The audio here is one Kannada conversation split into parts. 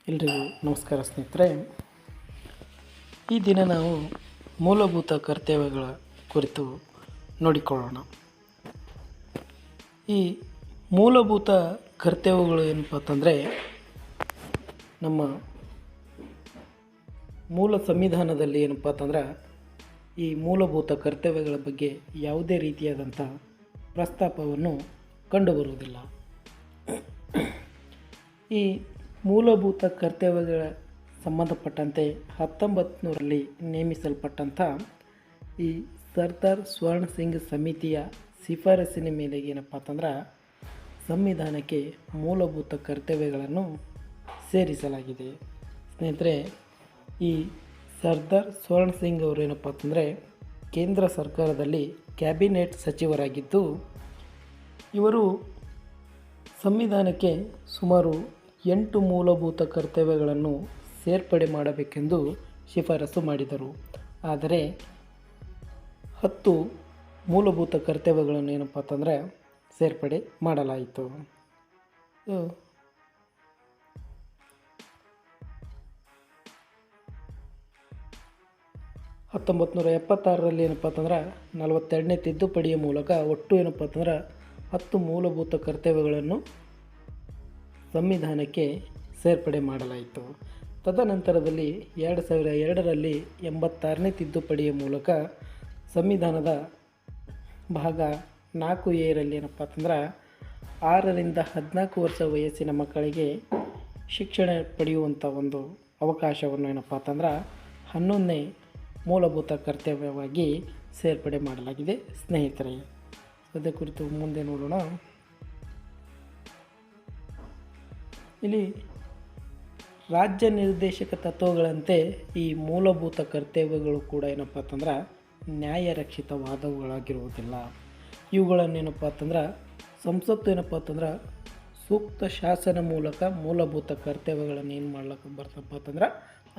ಎಲ್ರಿಗೂ ನಮಸ್ಕಾರ ಸ್ನೇಹಿತರೆ. ಈ ದಿನ ನಾವು ಮೂಲಭೂತ ಕರ್ತವ್ಯಗಳ ಕುರಿತು ನೋಡಿಕೊಳ್ಳೋಣ. ಈ ಮೂಲಭೂತ ಕರ್ತವ್ಯಗಳು ಏನಪ್ಪ ಅಂತಂದರೆ, ನಮ್ಮ ಮೂಲ ಸಂವಿಧಾನದಲ್ಲಿ ಏನಪ್ಪ ಅಂತಂದ್ರೆ ಈ ಮೂಲಭೂತ ಕರ್ತವ್ಯಗಳ ಬಗ್ಗೆ ಯಾವುದೇ ರೀತಿಯಾದಂಥ ಪ್ರಸ್ತಾಪವನ್ನು ಕಂಡುಬರುವುದಿಲ್ಲ. ಈ ಮೂಲಭೂತ ಕರ್ತವ್ಯಗಳ ಸಂಬಂಧಪಟ್ಟಂತೆ 1900ರಲ್ಲಿ ನೇಮಿಸಲ್ಪಟ್ಟಂಥ ಈ ಸರ್ದಾರ್ ಸ್ವರ್ಣ ಸಿಂಗ್ ಸಮಿತಿಯ ಶಿಫಾರಸಿನ ಮೇಲೆ ಏನಪ್ಪ ಅಂತಂದ್ರೆ ಸಂವಿಧಾನಕ್ಕೆ ಮೂಲಭೂತ ಕರ್ತವ್ಯಗಳನ್ನು ಸೇರಿಸಲಾಗಿದೆ. ಸ್ನೇಹಿತರೆ, ಈ ಸರ್ದಾರ್ ಸ್ವರ್ಣ ಸಿಂಗ್ ಅವರು ಏನಪ್ಪ ಅಂತಂದರೆ ಕೇಂದ್ರ ಸರ್ಕಾರದಲ್ಲಿ ಕ್ಯಾಬಿನೆಟ್ ಸಚಿವರಾಗಿದ್ದು, ಇವರು ಸಂವಿಧಾನಕ್ಕೆ ಸುಮಾರು 8 ಮೂಲಭೂತ ಕರ್ತವ್ಯಗಳನ್ನು ಸೇರ್ಪಡೆ ಮಾಡಬೇಕೆಂದು ಶಿಫಾರಸು ಮಾಡಿದರು. ಆದರೆ 10 ಮೂಲಭೂತ ಕರ್ತವ್ಯಗಳನ್ನು ಏನಪ್ಪ ಅಂತಂದರೆ ಸೇರ್ಪಡೆ ಮಾಡಲಾಯಿತು. 1976ರಲ್ಲಿ ಏನಪ್ಪ ಅಂತಂದ್ರೆ 42ನೇ ತಿದ್ದುಪಡಿಯ ಮೂಲಕ ಒಟ್ಟು ಏನಪ್ಪ ಅಂತಂದ್ರೆ 10 ಮೂಲಭೂತ ಕರ್ತವ್ಯಗಳನ್ನು ಸಂವಿಧಾನಕ್ಕೆ ಸೇರ್ಪಡೆ ಮಾಡಲಾಯಿತು. ತದನಂತರದಲ್ಲಿ 2002ರಲ್ಲಿ 86ನೇ ತಿದ್ದುಪಡಿಯ ಮೂಲಕ ಸಂವಿಧಾನದ ಭಾಗ 4ಎ ಏನಪ್ಪ ಅಂತಂದ್ರೆ 6ರಿಂದ 14 ವರ್ಷ ವಯಸ್ಸಿನ ಮಕ್ಕಳಿಗೆ ಶಿಕ್ಷಣ ಪಡೆಯುವಂಥ ಒಂದು ಅವಕಾಶವನ್ನು ಏನಪ್ಪ ಅಂತಂದ್ರೆ 11ನೇ ಮೂಲಭೂತ ಕರ್ತವ್ಯವಾಗಿ ಸೇರ್ಪಡೆ ಮಾಡಲಾಗಿದೆ. ಸ್ನೇಹಿತರೆ, ಅದರ ಕುರಿತು ಮುಂದೆ ನೋಡೋಣ. ಇಲ್ಲಿ ರಾಜ್ಯ ನಿರ್ದೇಶಕ ತತ್ವಗಳಂತೆ ಈ ಮೂಲಭೂತ ಕರ್ತವ್ಯಗಳು ಕೂಡ ಏನಪ್ಪ ಅಂತಂದ್ರೆ ನ್ಯಾಯರಕ್ಷಿತವಾದವುಗಳಾಗಿರುವುದಿಲ್ಲ. ಇವುಗಳನ್ನೇನಪ್ಪ ಅಂತಂದ್ರೆ ಸಂಸತ್ತು ಏನಪ್ಪ ಅಂತಂದ್ರೆ ಸೂಕ್ತ ಶಾಸನ ಮೂಲಕ ಮೂಲಭೂತ ಕರ್ತವ್ಯಗಳನ್ನು ಏನು ಮಾಡ್ಲಿಕ್ಕೆ ಬರ್ತಪ್ಪ ಅಂತಂದ್ರೆ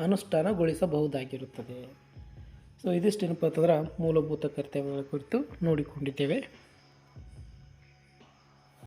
ಅನುಷ್ಠಾನಗೊಳಿಸಬಹುದಾಗಿರುತ್ತದೆ. ಸೊ ಇದಿಷ್ಟೇನಪ್ಪ ಅಂತಂದ್ರೆ ಮೂಲಭೂತ ಕರ್ತವ್ಯಗಳ ಕುರಿತು ನೋಡಿಕೊಂಡಿದ್ದೇವೆ.